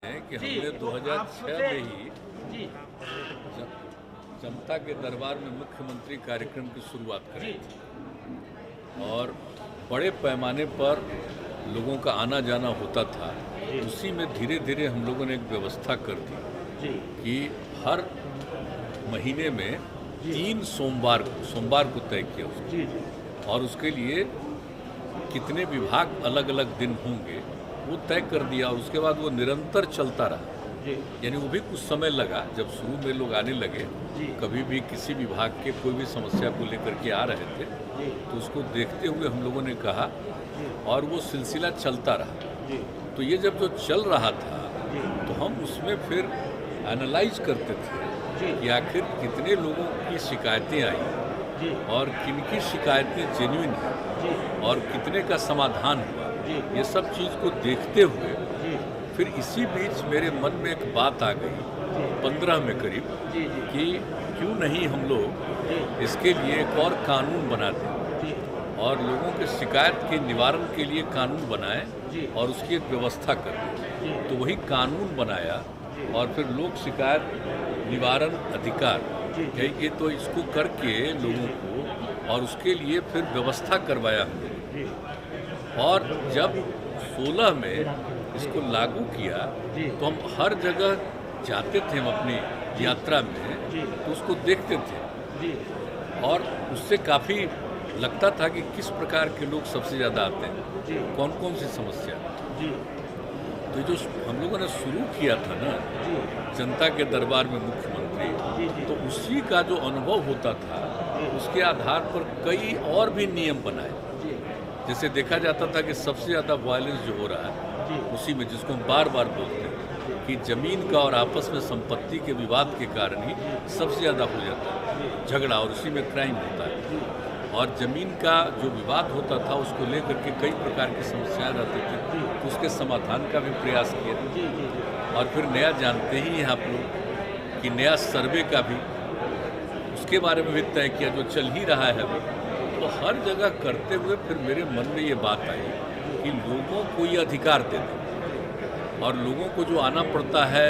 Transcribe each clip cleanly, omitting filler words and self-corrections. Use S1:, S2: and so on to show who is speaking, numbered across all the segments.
S1: है कि हमने 2006 में ही जनता के दरबार में मुख्यमंत्री कार्यक्रम की शुरुआत करी थी और बड़े पैमाने पर लोगों का आना जाना होता था। उसी में धीरे धीरे हम लोगों ने एक व्यवस्था कर दी कि हर महीने में 3 सोमवार को तय किया उसको, और उसके लिए कितने विभाग अलग अलग दिन होंगे वो तय कर दिया, और उसके बाद वो निरंतर चलता रहा। यानी वो भी कुछ समय लगा, जब शुरू में लोग आने लगे, कभी भी किसी विभाग के कोई भी समस्या को लेकर के आ रहे थे तो उसको देखते हुए हम लोगों ने कहा, और वो सिलसिला चलता रहा। तो ये जब जो चल रहा था तो हम उसमें फिर एनालाइज करते थे कि आखिर कितने लोगों की शिकायतें आई और किनकी शिकायतें जेन्युइन हैं और कितने का समाधान हुआ। ये सब चीज़ को देखते हुए फिर इसी बीच मेरे मन में एक बात आ गई 15 में करीब कि क्यों नहीं हम लोग इसके लिए एक और कानून बना दें और लोगों के शिकायत के निवारण के लिए कानून बनाएं और उसकी एक व्यवस्था करें। तो वही कानून बनाया और फिर लोक शिकायत निवारण अधिकार, ये तो इसको करके लोगों को और उसके लिए फिर व्यवस्था करवाया हम लोगों। और जब 16 में इसको लागू किया तो हम हर जगह जाते थे, हम अपनी यात्रा में तो उसको देखते थे और उससे काफ़ी लगता था कि किस प्रकार के लोग सबसे ज़्यादा आते हैं, कौन कौन सी समस्या। तो जो हम लोगों ने शुरू किया था ना जनता के दरबार में मुख्यमंत्री, तो उसी का जो अनुभव होता था उसके आधार पर कई और भी नियम बनाए। जैसे देखा जाता था कि सबसे ज़्यादा वायलेंस जो हो रहा है उसी में, जिसको हम बार बार बोलते हैं कि ज़मीन का और आपस में संपत्ति के विवाद के कारण ही सबसे ज़्यादा हो जाता है झगड़ा, और उसी में क्राइम होता है। और ज़मीन का जो विवाद होता था उसको लेकर के कई प्रकार की समस्याएं रहती थी, तो उसके समाधान का भी प्रयास किया। और फिर नया जानते ही हैं आप लोग कि नया सर्वे का भी उसके बारे में भी तय किया, जो चल ही रहा है अभी। तो हर जगह करते हुए फिर मेरे मन में ये बात आई कि लोगों को ये अधिकार दे दें और लोगों को जो आना पड़ता है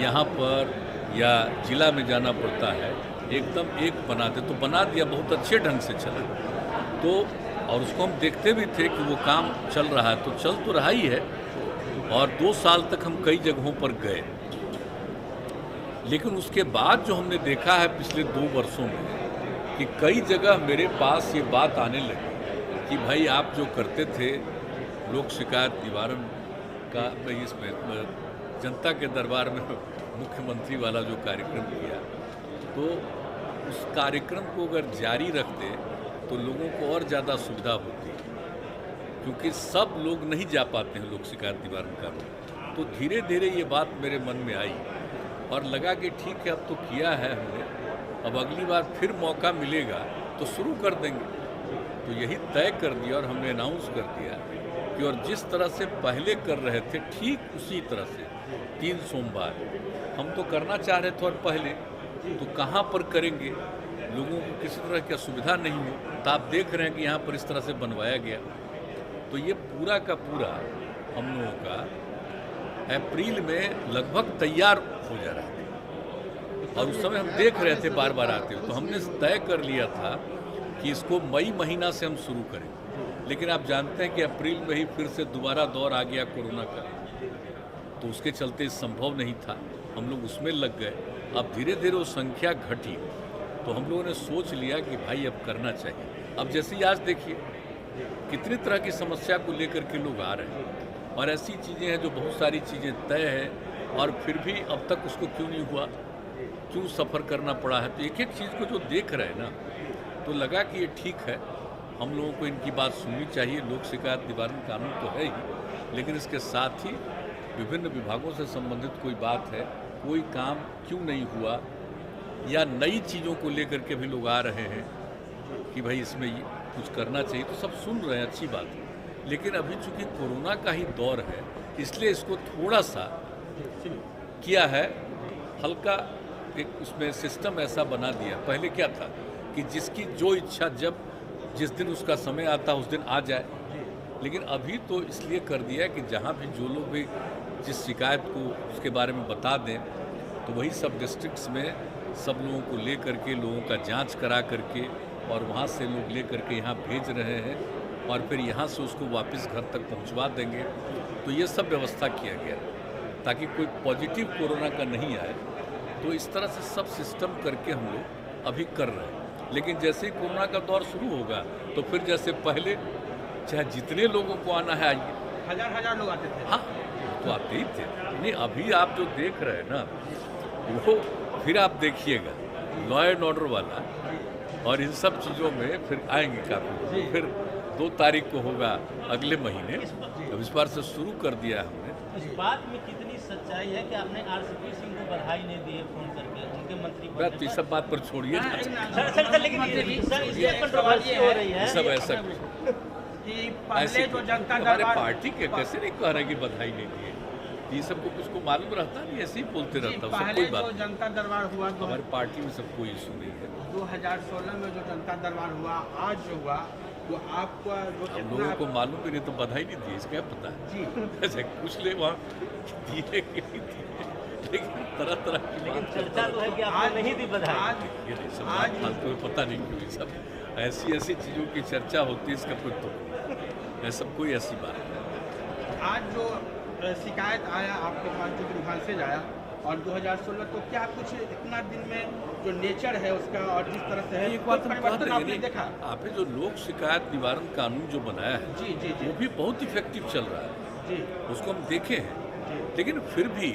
S1: यहाँ पर या जिला में जाना पड़ता है एकदम एक बना दे। तो बना दिया, बहुत अच्छे ढंग से चला। तो और उसको हम देखते भी थे कि वो काम चल रहा है, तो चल तो रहा ही है। और 2 साल तक हम कई जगहों पर गए, लेकिन उसके बाद जो हमने देखा है पिछले 2 वर्षों में कि कई जगह मेरे पास ये बात आने लगी कि भाई आप जो करते थे लोक शिकायत निवारण का, इसमें जनता के दरबार में मुख्यमंत्री वाला जो कार्यक्रम किया, तो उस कार्यक्रम को अगर जारी रखते तो लोगों को और ज़्यादा सुविधा होती, क्योंकि सब लोग नहीं जा पाते हैं लोक शिकायत निवारण का। तो धीरे धीरे ये बात मेरे मन में आई और लगा कि ठीक है, अब तो किया है हमने, अब अगली बार फिर मौका मिलेगा तो शुरू कर देंगे। तो यही तय कर दिया और हमने अनाउंस कर दिया कि और जिस तरह से पहले कर रहे थे ठीक उसी तरह से 3 सोमवार हम तो करना चाह रहे थे, और पहले तो कहाँ पर करेंगे, लोगों को किसी तरह की असुविधा नहीं हो। तो आप देख रहे हैं कि यहाँ पर इस तरह से बनवाया गया। तो ये पूरा का पूरा हम लोगों का अप्रैल में लगभग तैयार हो जा रहा था, और उस समय हम देख रहे थे बार बार आते हुए। तो हमने तय कर लिया था कि इसको मई महीना से हम शुरू करें, लेकिन आप जानते हैं कि अप्रैल में ही फिर से दोबारा दौर आ गया कोरोना का, तो उसके चलते संभव नहीं था, हम लोग उसमें लग गए। अब धीरे धीरे वो संख्या घटी तो हम लोगों ने सोच लिया कि भाई अब करना चाहिए। अब जैसे ही आज देखिए कितनी तरह की समस्या को लेकर के लोग आ रहे हैं, और ऐसी चीज़ें हैं जो बहुत सारी चीज़ें तय हैं और फिर भी अब तक उसको क्यों नहीं हुआ, क्यों सफ़र करना पड़ा है। तो एक एक चीज़ को जो देख रहे हैं ना, तो लगा कि ये ठीक है, हम लोगों को इनकी बात सुननी चाहिए। लोक शिकायत निवारण कानून तो है ही, लेकिन इसके साथ ही विभिन्न विभागों से संबंधित कोई बात है, कोई काम क्यों नहीं हुआ, या नई चीज़ों को लेकर के भी लोग आ रहे हैं कि भाई इसमें ये कुछ करना चाहिए, तो सब सुन रहे हैं, अच्छी बात है। लेकिन अभी चूंकि कोरोना का ही दौर है, इसलिए इसको थोड़ा सा किया है, हल्का एक उसमें सिस्टम ऐसा बना दिया। पहले क्या था कि जिसकी जो इच्छा जब जिस दिन उसका समय आता उस दिन आ जाए, लेकिन अभी तो इसलिए कर दिया कि जहाँ भी जो लोग भी जिस शिकायत को उसके बारे में बता दें, तो वही सब डिस्ट्रिक्ट्स में सब लोगों को ले करके लोगों का जांच करा करके और वहाँ से लोग ले करके यहाँ भेज रहे हैं और फिर यहाँ से उसको वापस घर तक पहुँचवा देंगे। तो ये सब व्यवस्था किया गया ताकि कोई पॉजिटिव कोरोना का नहीं आए। तो इस तरह से सब सिस्टम करके हम लोग अभी कर रहे हैं। लेकिन जैसे ही कोरोना का दौर शुरू होगा तो फिर जैसे पहले चाहे जितने लोगों को आना है आइए,
S2: हजार लोग आते थे।
S1: हाँ, तो आते ही थे। नहीं, अभी आप जो देख रहे हैं ना, वो फिर आप देखिएगा लॉ एंड ऑर्डर वाला और इन सब चीज़ों में फिर आएंगे काफ़ी। फिर 2 तारीख को होगा अगले महीने। अब इस बार से शुरू कर दिया हमने।
S3: इस बात में कितनी सच्चाई है कि आपने आरसीपी सिंह को बधाई नहीं दी है फोन करके उनके मंत्री बनने
S1: तो इस सब बात पर छोड़िए,
S3: सर, लेकिन ये कंट्रोवर्सी हो रही है।
S1: सब ऐसा
S2: कि पहले जो जनता
S1: हमारे
S2: दरबार
S1: पार्टी के कैसे नहीं कह रहे कि बधाई नहीं दी है, ये सबको कुछ को मालूम रहता नहीं, ऐसे ही बोलते रहता है, सब
S2: पहले
S1: कोई
S2: जो
S1: बात।
S2: जनता दरबार हुआ
S1: हमारी पार्टी में सब कोई इशू नहीं है।
S2: 2016 में जो जनता दरबार हुआ, आज जो हुआ, तो आपका जो
S1: हम लोगों को मालूम भी नहीं तो बधाई नहीं दी, इसका क्या पता है।
S2: जी
S1: ऐसे कुछ ले वहाँ दिए कि नहीं दिए, लेकिन तरह तरह की
S3: लेकिन
S1: बात
S3: चर्चा तो है कि आपने नहीं दी बधाई।
S2: आज
S1: ये नहीं, सब बात फालतू है, पता नहीं क्यों ये सब ऐसी ऐसी चीज़ों की चर्चा होती है, इसका कोई तो ऐसा कोई ऐसी बात नहीं।
S2: आज जो शिकायत आया आपके पास जो विभाग से आया और 2016, तो क्या कुछ इतना दिन में जो नेचर है उसका और जिस तरह से है
S1: एक बात हम
S2: परिवर्तन
S1: कहते
S2: आपने
S1: हैं,
S2: देखा?
S1: आपने जो लोक शिकायत निवारण कानून जो बनाया है,
S2: जी जी जी
S1: वो भी बहुत इफेक्टिव चल रहा है,
S2: जी
S1: उसको हम देखे हैं।
S2: जी
S1: लेकिन फिर भी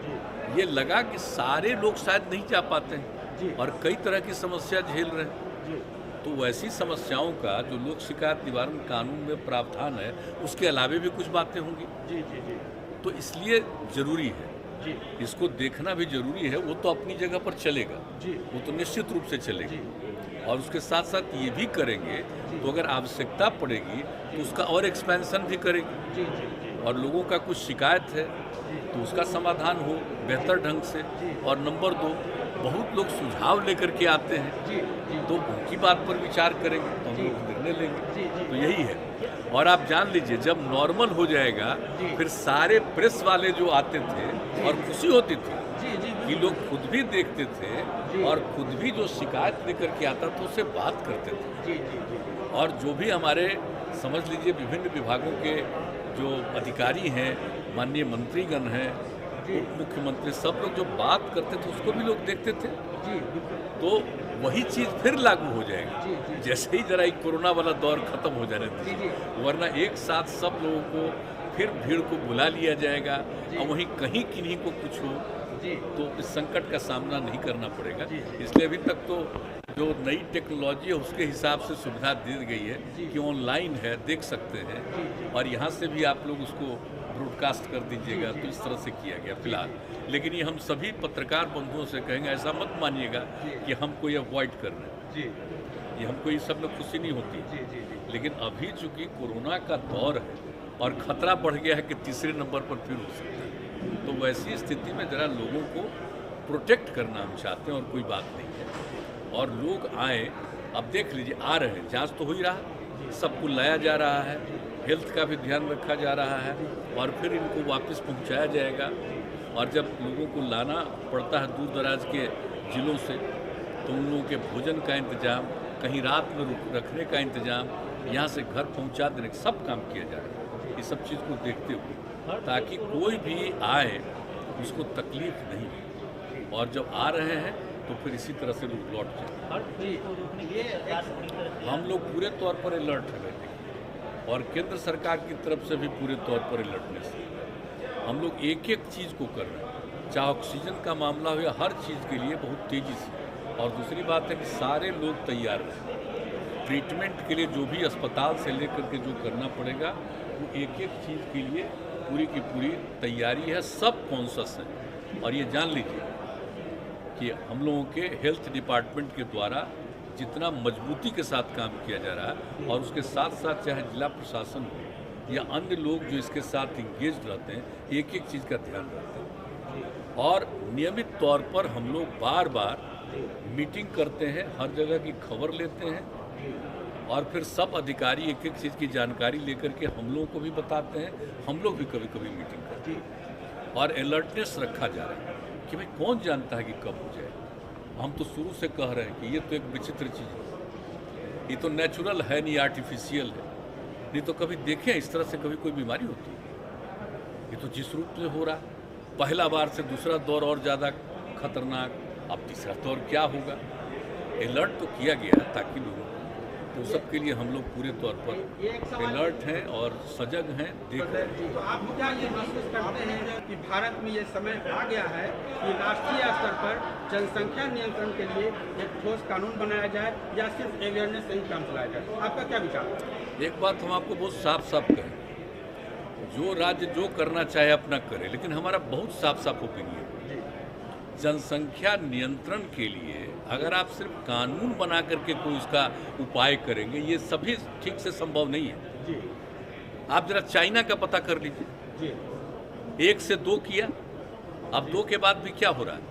S2: जी
S1: ये लगा कि सारे लोग शायद नहीं जा पाते हैं
S2: जी
S1: और कई तरह की समस्या झेल रहे हैं।
S2: जी
S1: तो वैसी समस्याओं का जो लोक शिकायत निवारण कानून में प्रावधान है, उसके अलावे भी कुछ बातें होंगी।
S2: जी जी जी
S1: तो इसलिए ज़रूरी है,
S2: जी
S1: इसको देखना भी जरूरी है। वो तो अपनी जगह पर चलेगा,
S2: जी
S1: वो तो निश्चित रूप से चलेगा,
S2: जी
S1: और उसके साथ साथ ये भी करेंगे तो अगर आवश्यकता पड़ेगी तो उसका और एक्सपेंशन भी करेंगे,
S2: जी जी जी
S1: और लोगों का कुछ शिकायत है तो उसका समाधान हो बेहतर ढंग से। और नंबर 2, बहुत लोग सुझाव लेकर के आते हैं,
S2: जी जी
S1: तो उनकी बात पर विचार करेंगे, तो हम लोग निर्णय लेंगे।
S2: जी जी
S1: तो यही है। और आप जान लीजिए, जब नॉर्मल हो जाएगा फिर सारे प्रेस वाले जो आते थे और खुशी होती थी
S2: जी जी
S1: कि लोग खुद भी देखते थे और खुद भी जो शिकायत लेकर के आता था उससे बात करते थे।
S2: जी जी जी
S1: और जो भी हमारे समझ लीजिए विभिन्न विभागों के जो अधिकारी हैं, माननीय मंत्रीगण हैं, उप मुख्यमंत्री, सब लोग जो बात करते थे उसको भी लोग देखते थे।
S2: जी बिल्कुल
S1: तो वही चीज़ फिर लागू हो जाएगी
S2: जी जी
S1: जैसे ही जरा एक कोरोना वाला दौर खत्म हो जाने
S2: जी
S1: दीजिए,
S2: जी
S1: वरना एक साथ सब लोगों को फिर भीड़ को बुला लिया जाएगा और वहीं कहीं किन्हीं को कुछ हो
S2: जी
S1: तो इस संकट का सामना नहीं करना पड़ेगा।
S2: जी।
S1: इसलिए अभी तक तो जो नई टेक्नोलॉजी है उसके हिसाब से सुविधा दी गई है
S2: जी।
S1: कि ऑनलाइन है, देख सकते हैं,
S2: जी जी
S1: और यहाँ से भी आप लोग उसको ब्रॉडकास्ट कर दीजिएगा। तो इस तरह से किया गया फिलहाल। लेकिन ये हम सभी पत्रकार बंधुओं से कहेंगे, ऐसा मत मानिएगा कि हम कोई अवॉइड कर रहे हैं,
S2: जी
S1: ये हमको ये सब में खुशी नहीं होती।
S2: जी जी जी
S1: लेकिन अभी चूंकि कोरोना का दौर है और खतरा बढ़ गया है कि तीसरे नंबर पर फिर हो सकता है, तो वैसी स्थिति में ज़रा लोगों को प्रोटेक्ट करना हम चाहते हैं और कोई बात नहीं है। और लोग आए, अब देख लीजिए आ रहे हैं, जांच तो हो ही रहा, सबको लाया जा रहा है, हेल्थ का भी ध्यान रखा जा रहा है और फिर इनको वापस पहुंचाया जाएगा। और जब लोगों को लाना पड़ता है दूर दराज के ज़िलों से, तो उन लोगों के भोजन का इंतजाम, कहीं रात में रखने का इंतजाम, यहाँ से घर पहुँचा देने का सब काम किया जा रहा है। ये सब चीज़ को देखते हुए, ताकि कोई भी आए उसको तकलीफ नहीं हो, और जब आ रहे हैं तो फिर इसी तरह से लोग लौट जाए।
S3: हर चीज को रोकने के लिए सरकार पूरी तरह से
S1: हम लोग पूरे तौर पर अलर्ट है बैठे, और केंद्र सरकार की तरफ से भी पूरे तौर पर अलर्टनेस है। हम लोग एक एक चीज़ को कर रहे हैं, चाहे ऑक्सीजन का मामला हो या हर चीज़ के लिए बहुत तेज़ी से। और दूसरी बात है कि सारे लोग तैयार रहें, ट्रीटमेंट के लिए जो भी अस्पताल से लेकर के जो करना पड़ेगा वो एक एक चीज़ के लिए पूरी की पूरी तैयारी है, सब कॉन्शस हैं। और ये जान लीजिए कि हम लोगों के हेल्थ डिपार्टमेंट के द्वारा जितना मजबूती के साथ काम किया जा रहा है, और उसके साथ साथ चाहे जिला प्रशासन हो या अन्य लोग जो इसके साथ इंगेज रहते हैं, एक एक चीज़ का ध्यान रखते हैं। और नियमित तौर पर हम लोग बार बार मीटिंग करते हैं, हर जगह की खबर लेते हैं, और फिर सब अधिकारी एक एक चीज़ की जानकारी लेकर के हम लोगों को भी बताते हैं। हम लोग भी कभी कभी मीटिंग करते हैं, और अलर्टनेस रखा जा रहा है कि भाई कौन जानता है कि कब हो जाए। हम तो शुरू से कह रहे हैं कि ये तो एक विचित्र चीज़ है, ये तो नेचुरल है नहीं, आर्टिफिशियल है। नहीं तो कभी देखें इस तरह से कभी कोई बीमारी होती है। ये तो जिस रूप से हो रहा है, पहला बार से दूसरा दौर और ज़्यादा खतरनाक, अब तीसरा दौर क्या होगा। अलर्ट तो किया गया है ताकि लोगों तो सबके लिए हम लोग पूरे तौर पर अलर्ट हैं और सजग हैं, देख रहे हैं।
S2: तो आप क्या ये महसूस करते हैं कि भारत में ये समय आ गया है कि राष्ट्रीय स्तर पर जनसंख्या नियंत्रण के लिए एक ठोस कानून बनाया जाए, या सिर्फ अवेयरनेस से ही काम चलाया जाए? आपका क्या विचार है?
S1: एक बात हम आपको बहुत साफ साफ कहें, जो राज्य जो करना चाहे अपना करे, लेकिन हमारा बहुत साफ साफ ओपिनियन, जनसंख्या नियंत्रण के लिए अगर आप सिर्फ कानून बना करके कोई उसका उपाय करेंगे, ये सभी ठीक से संभव नहीं है।
S2: जी
S1: आप जरा चाइना का पता कर लीजिए,
S2: जी
S1: 1 से 2 किया, अब 2 के बाद भी क्या हो रहा है।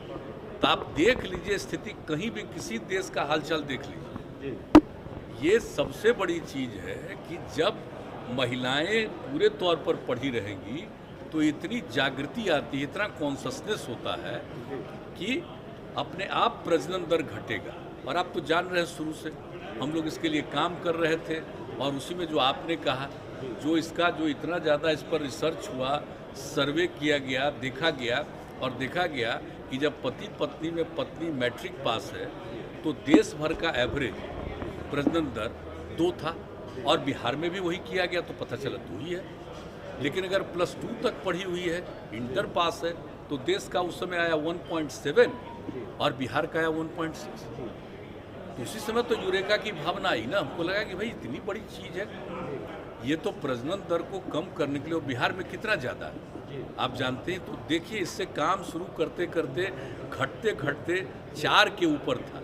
S1: तो आप देख लीजिए स्थिति, कहीं भी किसी देश का हालचाल देख लीजिए।
S2: जी
S1: ये सबसे बड़ी चीज़ है कि जब महिलाएं पूरे तौर पर पढ़ी रहेंगी तो इतनी जागृति आती है, इतना कॉन्शसनेस होता है कि अपने आप प्रजनन दर घटेगा। और आप तो जान रहे हैं शुरू से हम लोग इसके लिए काम कर रहे थे, और उसी में जो आपने कहा, जो इसका जो इतना ज़्यादा इस पर रिसर्च हुआ, सर्वे किया गया, देखा गया, और देखा गया कि जब पति पत्नी में पत्नी मैट्रिक पास है तो देश भर का एवरेज प्रजनन दर 2 था, और बिहार में भी वही किया गया, तो पता चला 2 ही है। लेकिन अगर +2 तक पढ़ी हुई है, इंटर पास है, तो देश का उस समय आया 1.7 और बिहार का आया 1.6। तो उसी समय तो यूरेका की भावना आई ना, हमको लगा कि भाई इतनी बड़ी चीज़ है, ये तो प्रजनन दर को कम करने के लिए। बिहार में कितना ज़्यादा है आप जानते हैं। तो देखिए, इससे काम शुरू करते करते घटते घटते 4 के ऊपर था,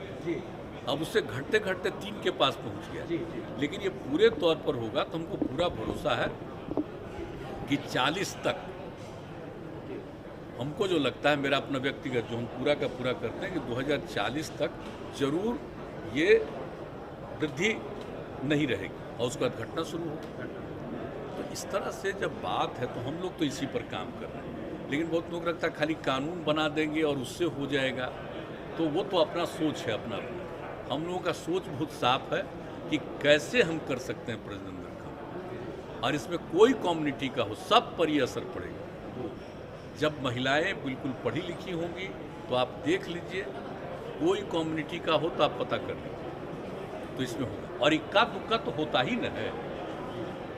S1: अब उससे घटते घटते 3 के पास पहुंच गया। लेकिन ये पूरे तौर पर होगा तो हमको पूरा भरोसा है कि 40 तक, हमको जो लगता है, मेरा अपना व्यक्तिगत जो हम पूरा का पूरा करते हैं कि 2040 तक जरूर ये वृद्धि नहीं रहेगी और उसके बाद घटना शुरू होगी। तो इस तरह से जब बात है तो हम लोग तो इसी पर काम कर रहे हैं। लेकिन बहुत लोग लगता है खाली कानून बना देंगे और उससे हो जाएगा, तो वो तो अपना सोच है अपना। हम लोगों का सोच बहुत साफ है कि कैसे हम कर सकते हैं प्रजनन दर कम, और इसमें कोई कम्युनिटी का हो, सब पर ये असर पड़ेगा। जब महिलाएं बिल्कुल पढ़ी लिखी होंगी तो आप देख लीजिए, कोई कम्युनिटी का हो तो आप पता कर लीजिए, तो इसमें होगा। और इक्का दुक्का तो होता ही न है,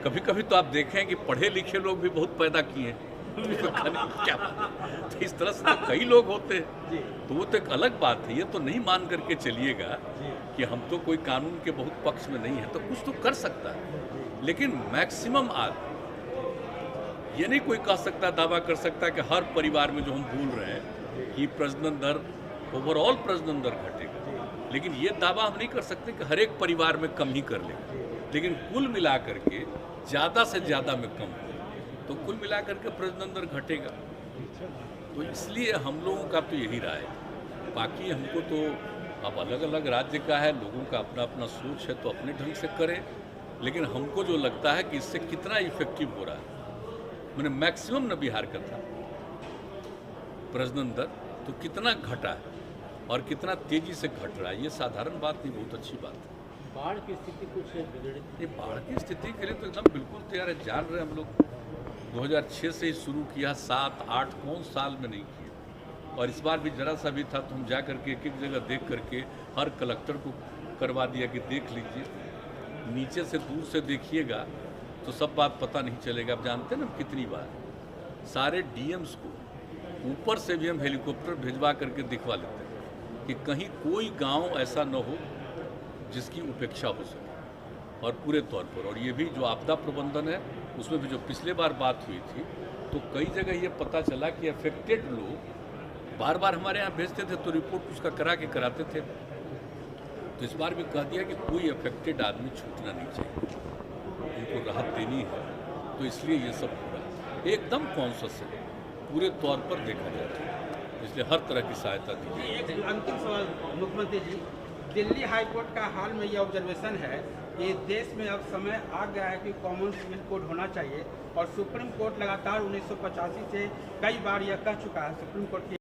S1: कभी कभी तो आप देखें कि पढ़े लिखे लोग भी बहुत पैदा किए हैं, क्या तो इस तरह से तो कई लोग होते हैं। तो वो तो एक अलग बात है, ये तो नहीं मान करके चलिएगा कि हम तो कोई कानून के बहुत पक्ष में नहीं है, तो कुछ तो कर सकता है। लेकिन मैक्सिमम आज ये नहीं कोई कह सकता, दावा कर सकता है कि हर परिवार में जो हम बोल रहे हैं कि प्रजनन दर, ओवरऑल प्रजनन दर घटेगा, लेकिन ये दावा हम नहीं कर सकते कि हर एक परिवार में कम ही कर लेगा। लेकिन कुल मिला करके ज़्यादा से ज़्यादा में कम हो, तो कुल मिला करके प्रजनन दर घटेगा। तो इसलिए हम लोगों का तो यही राय है। बाकी हमको तो अब अलग अलग राज्य का है, लोगों का अपना अपना सोच है, तो अपने ढंग से करें। लेकिन हमको जो लगता है कि इससे कितना इफेक्टिव हो रहा है, मैंने मैक्सिमम न बिहार का था प्रजनन दर, तो कितना घटा है और कितना तेजी से घट रहा है, ये साधारण बात नहीं, बहुत अच्छी बात है।
S3: बाढ़ की स्थिति कुछ बिगड़ी?
S1: ये बाढ़ की स्थिति के लिए तो एकदम बिल्कुल तैयार है, जान रहे हम लोग 2006 से ही शुरू किया, 7-8 कौन साल में नहीं किया। और इस बार भी जरा सा भी था तो हम जा करके एक एक जगह देख करके हर कलेक्टर को करवा दिया कि देख लीजिए, नीचे से दूर से देखिएगा तो सब बात पता नहीं चलेगा। आप जानते हैं ना कितनी बार सारे डीएम्स को ऊपर से भी हम हेलीकॉप्टर भिजवा करके दिखवा लेते हैं कि कहीं कोई गांव ऐसा न हो जिसकी उपेक्षा हो सके, और पूरे तौर पर। और ये भी जो आपदा प्रबंधन है उसमें भी जो पिछले बार बात हुई थी तो कई जगह ये पता चला कि अफेक्टेड लोग बार बार हमारे यहाँ भेजते थे तो रिपोर्ट उसका करा के कराते थे। तो इस बार भी कह दिया कि कोई अफेक्टेड आदमी छूटना नहीं चाहिए, उनको राहत देनी है। तो इसलिए ये सब हो रहा है, एकदम कॉन्शियस है, पूरे तौर पर देखा जाता है, इसलिए हर तरह की सहायता दी जाए।
S2: एक अंतिम सवाल मुख्यमंत्री जी, दिल्ली हाईकोर्ट का हाल में ये ऑब्जर्वेशन है कि देश में अब समय आ गया है कि कॉमन सिविल कोड होना चाहिए, और सुप्रीम कोर्ट लगातार 1985 से कई बार यह कह चुका है, सुप्रीम कोर्ट की